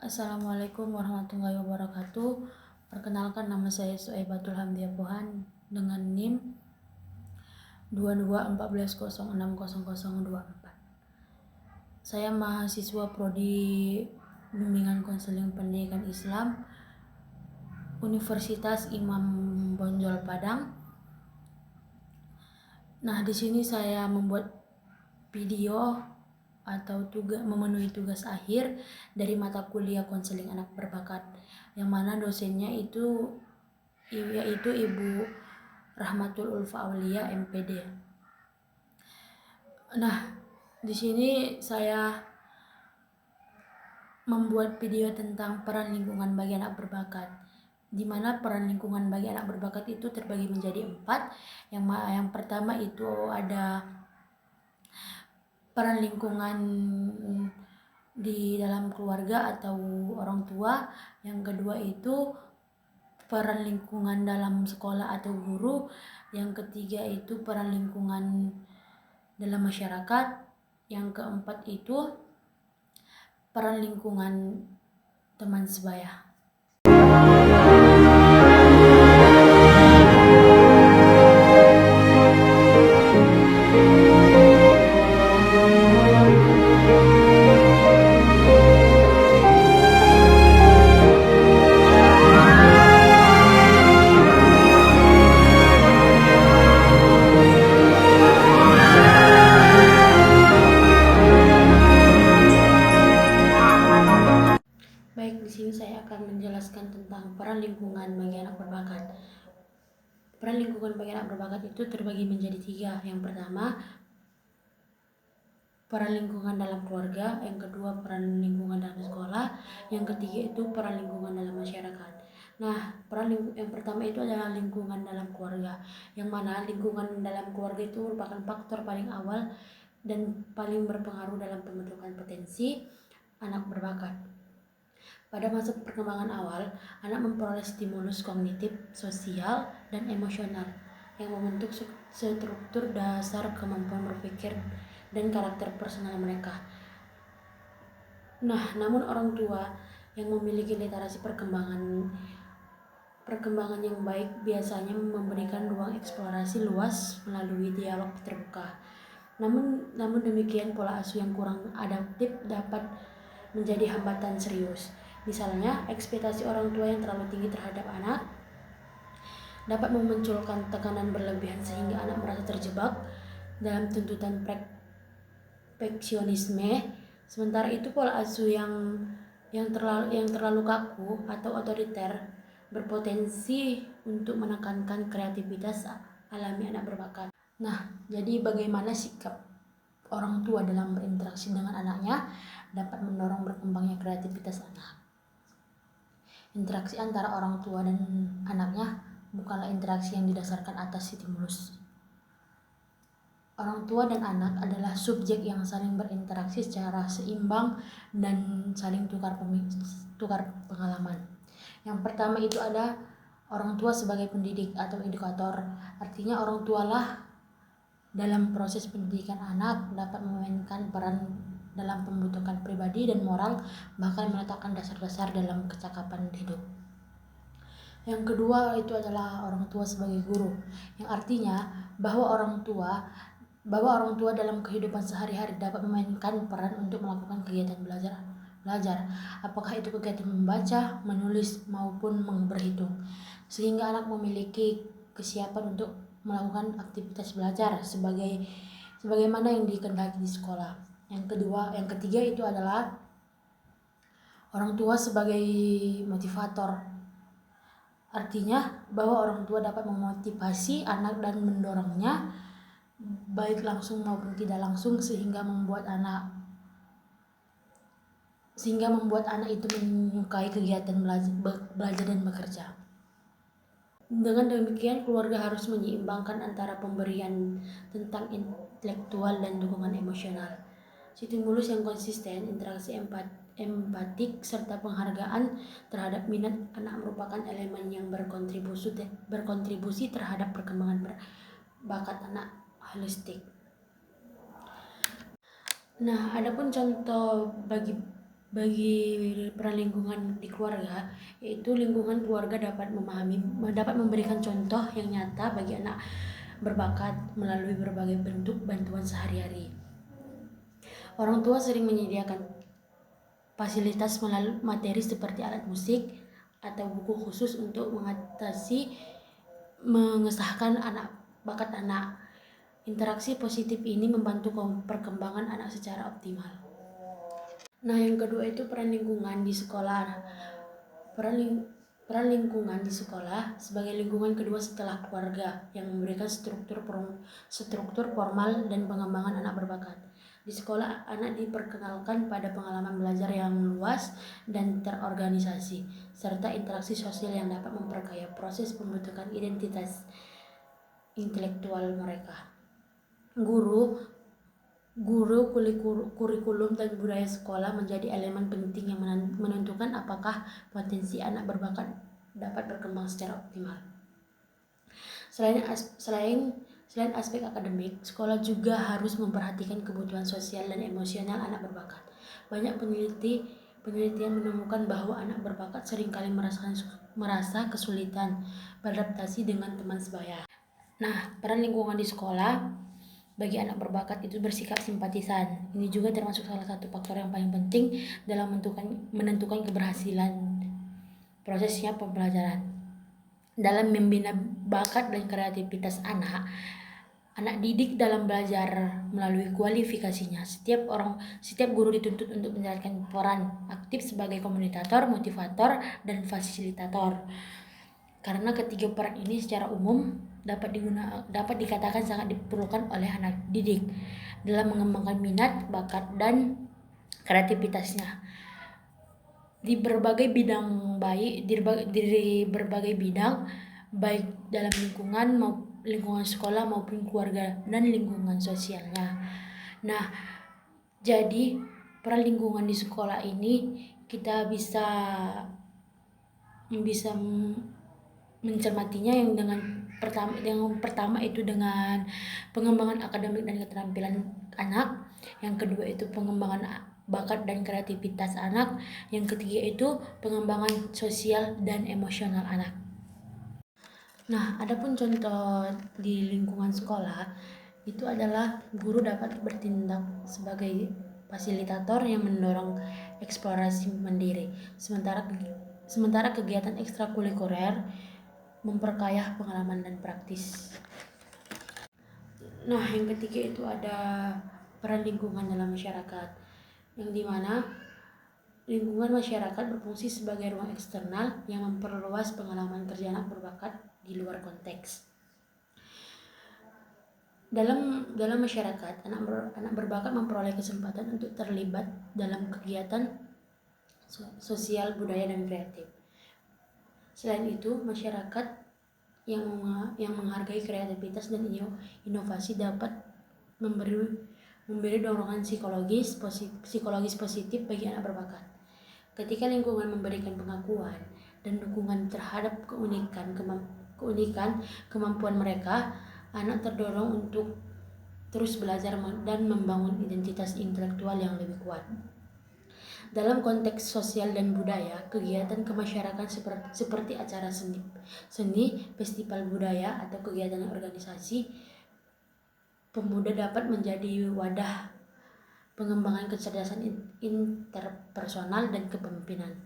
Assalamualaikum warahmatullahi wabarakatuh. Perkenalkan, nama saya Suaibatul Hamdiah Pohan dengan NIM 2214060024. Saya mahasiswa Prodi Bimbingan Konseling Pendidikan Islam Universitas Imam Bonjol Padang. Nah, di sini saya membuat video atau memenuhi tugas akhir dari mata kuliah konseling anak berbakat, yang mana dosennya yaitu Ibu Rahmatul Ulfa Aulia MPD. Nah, di sini saya membuat video tentang peran lingkungan bagi anak berbakat, di mana peran lingkungan bagi anak berbakat itu terbagi menjadi 4. Yang pertama itu ada peran lingkungan di dalam keluarga atau orang tua. Yang kedua itu peran lingkungan dalam sekolah atau guru. Yang ketiga itu peran lingkungan dalam masyarakat. Yang keempat itu peran lingkungan teman sebaya. Baik, di sini saya akan menjelaskan tentang peran lingkungan bagi anak berbakat. Peran lingkungan bagi anak berbakat itu terbagi menjadi 3. Yang pertama, peran lingkungan dalam keluarga. Yang kedua, peran lingkungan dalam sekolah. Yang ketiga itu peran lingkungan dalam masyarakat. Nah, yang pertama itu adalah lingkungan dalam keluarga, yang mana lingkungan dalam keluarga itu merupakan faktor paling awal dan paling berpengaruh dalam pembentukan potensi anak berbakat. Pada masa perkembangan awal, anak memperoleh stimulus kognitif, sosial, dan emosional yang membentuk struktur dasar kemampuan berpikir dan karakter personal mereka. Nah, namun orang tua yang memiliki literasi perkembangan yang baik biasanya memberikan ruang eksplorasi luas melalui dialog terbuka. Namun demikian, pola asuh yang kurang adaptif dapat menjadi hambatan serius. Misalnya, ekspektasi orang tua yang terlalu tinggi terhadap anak dapat memunculkan tekanan berlebihan sehingga anak merasa terjebak dalam tuntutan perfeksionisme. Sementara itu, pola asuh yang terlalu kaku atau otoriter berpotensi untuk menekankan kreativitas alami anak berbakat. Nah, jadi bagaimana sikap orang tua dalam berinteraksi dengan anaknya dapat mendorong berkembangnya kreativitas anak. Interaksi antara orang tua dan anaknya bukanlah interaksi yang didasarkan atas stimulus. Orang tua dan anak adalah subjek yang saling berinteraksi secara seimbang dan saling tukar pengalaman. Yang pertama itu ada orang tua sebagai pendidik atau edukator. Artinya orang tualah dalam proses pendidikan anak dapat memainkan peran dalam pembentukan pribadi dan moral, bahkan meletakkan dasar-dasar dalam kecakapan hidup. Yang kedua itu adalah orang tua sebagai guru, yang artinya bahwa orang tua dalam kehidupan sehari-hari dapat memainkan peran untuk melakukan kegiatan belajar. Apakah itu kegiatan membaca, menulis, maupun berhitung, sehingga anak memiliki kesiapan untuk melakukan aktivitas belajar sebagai sebagaimana yang dikehendaki di sekolah. Yang ketiga itu adalah orang tua sebagai motivator. Artinya bahwa orang tua dapat memotivasi anak dan mendorongnya baik langsung maupun tidak langsung sehingga membuat anak itu menyukai kegiatan belajar dan bekerja. Dengan demikian, keluarga harus menyeimbangkan antara pemberian tentang intelektual dan dukungan emosional. Stimulus yang konsisten, interaksi empatik, serta penghargaan terhadap minat anak merupakan elemen yang berkontribusi terhadap perkembangan bakat anak holistik. Nah, adapun contoh bagi peran lingkungan di keluarga, yaitu lingkungan keluarga dapat memberikan contoh yang nyata bagi anak berbakat melalui berbagai bentuk bantuan sehari-hari. Orang tua sering menyediakan fasilitas melalui materi seperti alat musik atau buku khusus untuk mengesahkan bakat anak. Interaksi positif ini membantu perkembangan anak secara optimal. Nah, yang kedua itu peran lingkungan di sekolah. Peran lingkungan di sekolah sebagai lingkungan kedua setelah keluarga yang memberikan struktur formal dan pengembangan anak berbakat. Di sekolah, anak diperkenalkan pada pengalaman belajar yang luas dan terorganisasi, serta interaksi sosial yang dapat memperkaya proses pembentukan identitas intelektual mereka. Guru, kurikulum dan budaya sekolah menjadi elemen penting yang menentukan apakah potensi anak berbakat dapat berkembang secara optimal. Selain aspek akademik, sekolah juga harus memperhatikan kebutuhan sosial dan emosional anak berbakat. Banyak penelitian menemukan bahwa anak berbakat seringkali merasa kesulitan beradaptasi dengan teman sebaya. Nah, peran lingkungan di sekolah bagi anak berbakat itu bersikap simpatisan. Ini juga termasuk salah satu faktor yang paling penting dalam menentukan keberhasilan prosesnya pembelajaran. Dalam membina bakat dan kreativitas anak didik dalam belajar melalui kualifikasinya. Setiap guru dituntut untuk menjalankan peran aktif sebagai komunikator, motivator, dan fasilitator. Karena ketiga peran ini secara umum dapat dikatakan sangat diperlukan oleh anak didik dalam mengembangkan minat, bakat, dan kreativitasnya di berbagai bidang baik dalam lingkungan sekolah maupun keluarga dan lingkungan sosialnya. Nah, jadi peran lingkungan di sekolah ini kita bisa mencermatinya yang pertama itu dengan pengembangan akademik dan keterampilan anak, yang kedua itu pengembangan bakat dan kreativitas anak, yang ketiga itu pengembangan sosial dan emosional anak. Nah, adapun contoh di lingkungan sekolah itu adalah guru dapat bertindak sebagai fasilitator yang mendorong eksplorasi mandiri, sementara kegiatan ekstrakurikuler memperkaya pengalaman dan praktis. Nah, yang ketiga itu ada peran lingkungan dalam masyarakat, yang dimana lingkungan masyarakat berfungsi sebagai ruang eksternal yang memperluas pengalaman kerja anak berbakat di luar konteks. Dalam masyarakat, anak berbakat memperoleh kesempatan untuk terlibat dalam kegiatan sosial, budaya, dan kreatif. Selain itu, masyarakat yang menghargai kreativitas dan inovasi dapat memberi dorongan psikologis positif bagi anak berbakat. Ketika lingkungan memberikan pengakuan dan dukungan terhadap keunikan kemampuan mereka, anak terdorong untuk terus belajar dan membangun identitas intelektual yang lebih kuat. Dalam konteks sosial dan budaya, kegiatan kemasyarakatan seperti acara seni, festival budaya, atau kegiatan organisasi pemuda dapat menjadi wadah pengembangan kecerdasan interpersonal dan kepemimpinan.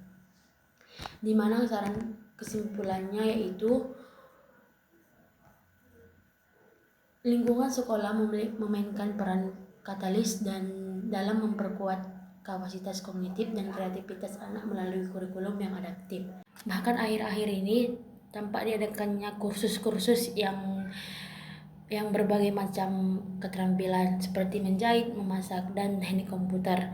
Di mana kesimpulannya yaitu Lingkungan sekolah memainkan peran katalis dan dalam memperkuat kapasitas kognitif dan kreativitas anak melalui kurikulum yang adaptif. Bahkan akhir-akhir ini tampak diadakannya kursus-kursus yang berbagai macam keterampilan seperti menjahit, memasak, dan teknik komputer.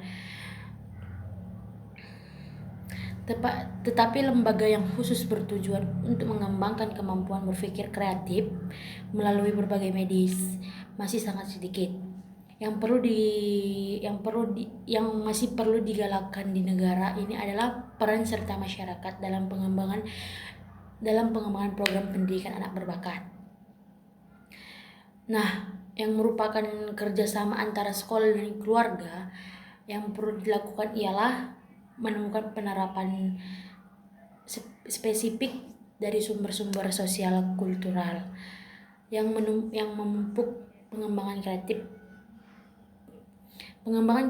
Tetapi lembaga yang khusus bertujuan untuk mengembangkan kemampuan berpikir kreatif melalui berbagai medis masih sangat sedikit. Yang masih perlu digalakkan di negara ini adalah peran serta masyarakat dalam pengembangan program pendidikan anak berbakat. Nah, yang merupakan kerjasama antara sekolah dan keluarga yang perlu dilakukan ialah menemukan penerapan spesifik dari sumber-sumber sosial kultural yang memupuk pengembangan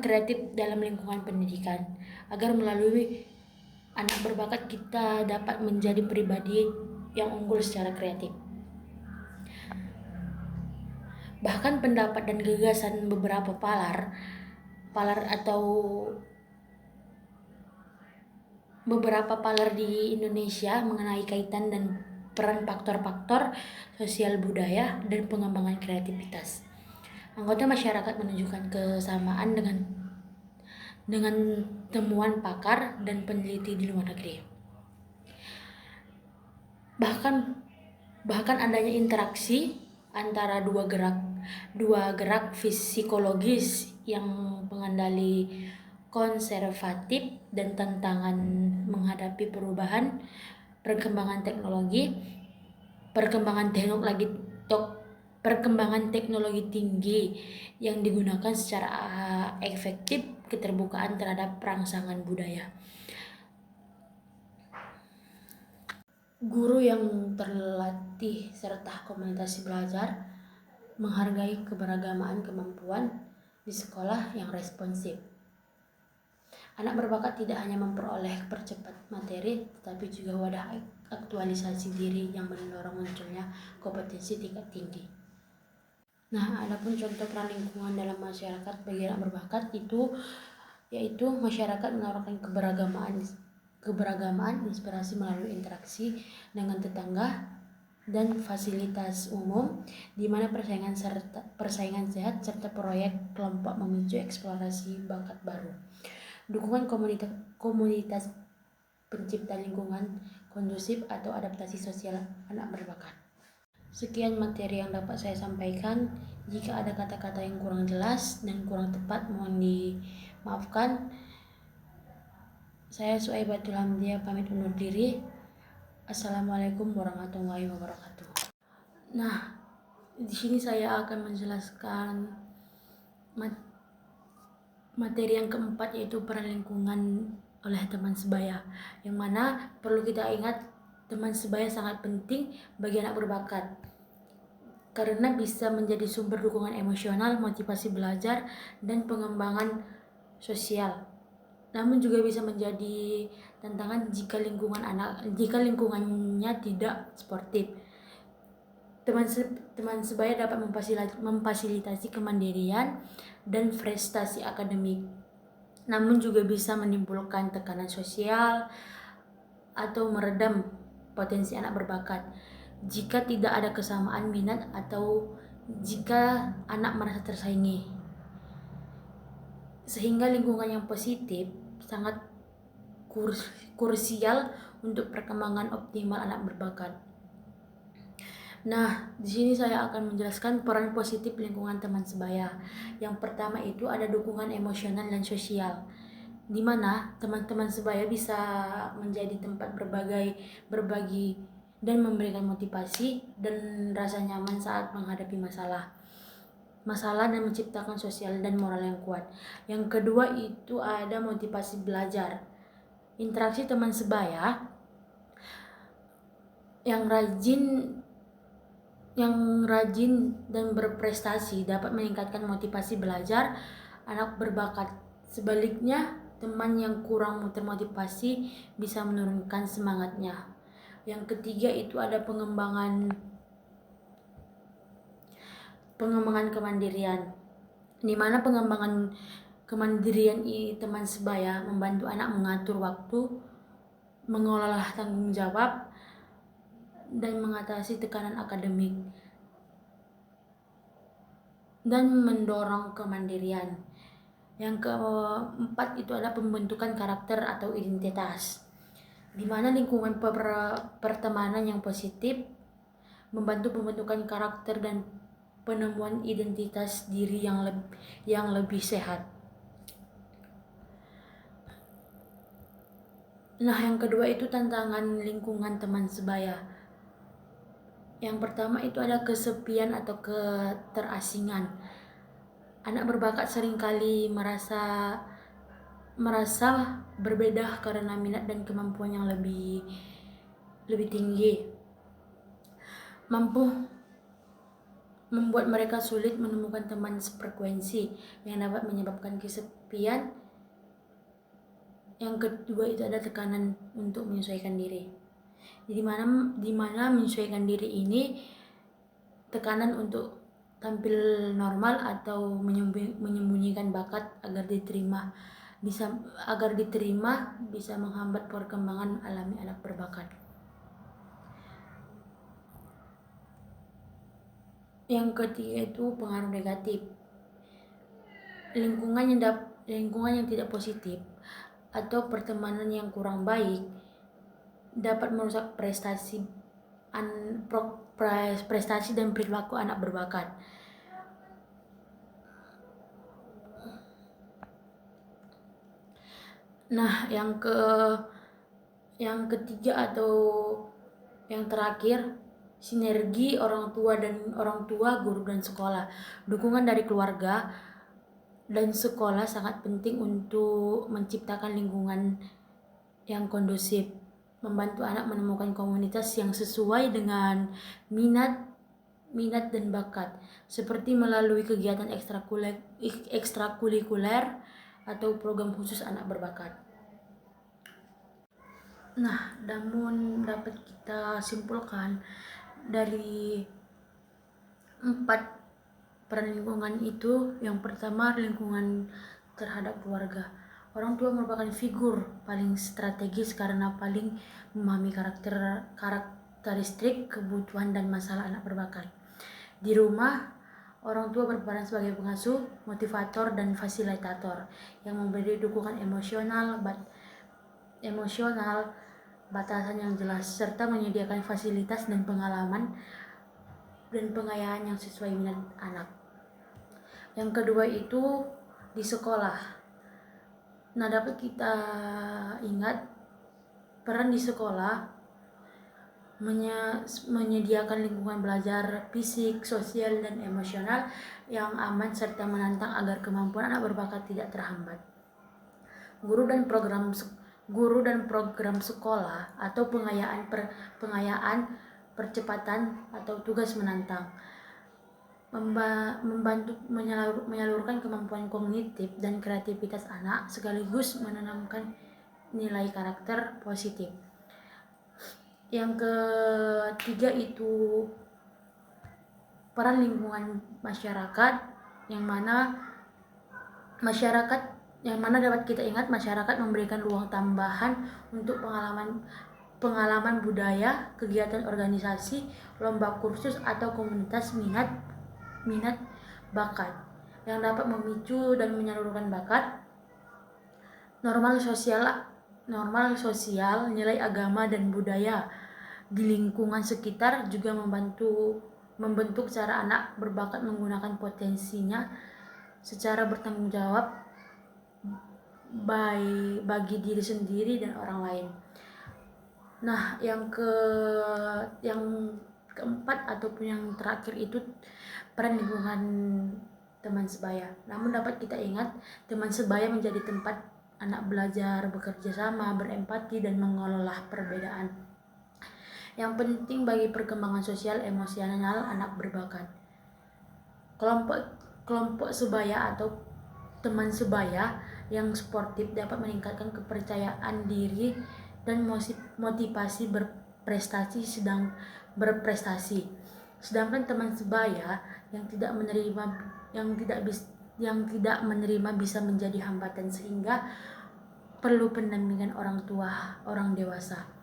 kreatif dalam lingkungan pendidikan, agar melalui anak berbakat kita dapat menjadi pribadi yang unggul secara kreatif. Bahkan pendapat dan gagasan beberapa palar di Indonesia mengenai kaitan dan peran faktor-faktor sosial budaya dan pengembangan kreativitas. Anggota masyarakat menunjukkan kesamaan dengan temuan pakar dan peneliti di luar negeri. Bahkan adanya interaksi antara dua gerak psikologis yang pengendali konservatif dan tantangan menghadapi perkembangan teknologi tinggi yang digunakan secara efektif, keterbukaan terhadap rangsangan budaya. Guru yang terlatih serta komunitas belajar menghargai keberagaman kemampuan di sekolah yang responsif. Anak berbakat tidak hanya memperoleh percepat materi, tetapi juga wadah aktualisasi diri yang mendorong munculnya kompetensi tingkat tinggi. Nah, adapun contoh peran lingkungan dalam masyarakat bagi anak berbakat yaitu masyarakat menawarkan keberagaman inspirasi melalui interaksi dengan tetangga dan fasilitas umum, di mana persaingan sehat serta proyek kelompok memicu eksplorasi bakat baru. Dukungan komunitas pencipta lingkungan kondusif atau adaptasi sosial anak berbakat. Sekian materi yang dapat saya sampaikan. Jika ada kata-kata yang kurang jelas dan kurang tepat, mohon dimaafkan. Saya Suaibatul Hamdiah pamit undur diri. Assalamualaikum warahmatullahi wabarakatuh. Nah, di sini saya akan menjelaskan materi yang keempat, yaitu peran lingkungan oleh teman sebaya, yang mana perlu kita ingat teman sebaya sangat penting bagi anak berbakat karena bisa menjadi sumber dukungan emosional, motivasi belajar, dan pengembangan sosial. Namun juga bisa menjadi tantangan jika lingkungannya tidak sportif. Teman sebaya dapat memfasilitasi kemandirian dan prestasi akademik, namun juga bisa menimbulkan tekanan sosial atau meredam potensi anak berbakat jika tidak ada kesamaan minat atau jika anak merasa tersaingi. Sehingga lingkungan yang positif sangat krusial untuk perkembangan optimal anak berbakat. Nah, di sini saya akan menjelaskan peran positif lingkungan teman sebaya. Yang pertama itu ada dukungan emosional dan sosial, di mana teman-teman sebaya bisa menjadi tempat berbagi dan memberikan motivasi dan rasa nyaman saat menghadapi masalah dan menciptakan sosial dan moral yang kuat. Yang kedua itu ada motivasi belajar. Interaksi teman sebaya yang rajin dan berprestasi dapat meningkatkan motivasi belajar anak berbakat. Sebaliknya, teman yang kurang termotivasi bisa menurunkan semangatnya. Yang ketiga itu ada pengembangan pengembangan kemandirian, di mana pengembangan kemandirian teman sebaya membantu anak mengatur waktu, mengelola tanggung jawab, dan mengatasi tekanan akademik, dan mendorong kemandirian. Yang keempat itu adalah pembentukan karakter atau identitas, di mana lingkungan pertemanan yang positif membantu pembentukan karakter dan penemuan identitas diri yang lebih sehat. Nah, yang kedua itu tantangan lingkungan teman sebaya. Yang pertama itu ada kesepian atau keterasingan. Anak berbakat seringkali merasa berbeda karena minat dan kemampuan yang lebih tinggi, mampu membuat mereka sulit menemukan teman sefrekuensi yang dapat menyebabkan kesepian. Yang kedua itu ada tekanan untuk menyesuaikan diri. Di mana menyesuaikan diri ini tekanan untuk tampil normal atau menyembunyikan bakat agar diterima bisa menghambat perkembangan alami anak berbakat. Yang ketiga itu pengaruh negatif. Lingkungan yang tidak positif atau pertemanan yang kurang baik dapat merusak prestasi dan perilaku anak berbakat. Nah, yang ketiga atau yang terakhir, sinergi orang tua, guru dan sekolah. Dukungan dari keluarga dan sekolah sangat penting untuk menciptakan lingkungan yang kondusif, membantu anak menemukan komunitas yang sesuai dengan minat dan bakat, seperti melalui kegiatan ekstrakurikuler atau program khusus anak berbakat. Nah, namun dapat kita simpulkan dari 4 peran lingkungan itu, yang pertama lingkungan terhadap keluarga. Orang tua merupakan figur paling strategis karena paling memahami karakteristik, kebutuhan, dan masalah anak berbakat. Di rumah, orang tua berperan sebagai pengasuh, motivator, dan fasilitator yang memberi dukungan emosional, batasan yang jelas, serta menyediakan fasilitas dan pengalaman dan pengayaan yang sesuai minat anak. Yang kedua itu di sekolah. Nah, dapat kita ingat peran di sekolah menyediakan lingkungan belajar fisik, sosial, dan emosional yang aman serta menantang agar kemampuan anak berbakat tidak terhambat. Guru dan program sekolah atau pengayaan percepatan atau tugas menantang membantu menyalurkan kemampuan kognitif dan kreativitas anak sekaligus menanamkan nilai karakter positif. Yang ketiga itu peran lingkungan masyarakat, yang mana dapat kita ingat masyarakat memberikan ruang tambahan untuk pengalaman budaya, kegiatan organisasi, lomba kursus atau komunitas minat bakat yang dapat memicu dan menyalurkan bakat. Normal sosial, nilai agama dan budaya di lingkungan sekitar juga membentuk cara anak berbakat menggunakan potensinya secara bertanggung jawab bagi diri sendiri dan orang lain. Nah, yang keempat ataupun yang terakhir itu peran lingkungan teman sebaya. Namun dapat kita ingat, teman sebaya menjadi tempat anak belajar bekerja sama, berempati, dan mengelola perbedaan, yang penting bagi perkembangan sosial emosional anak berbakat. Kelompok sebaya atau teman sebaya yang sportif dapat meningkatkan kepercayaan diri dan motivasi berprestasi. Sedangkan teman sebaya yang tidak menerima yang tidak menerima bisa menjadi hambatan, sehingga perlu pendampingan orang tua, orang dewasa.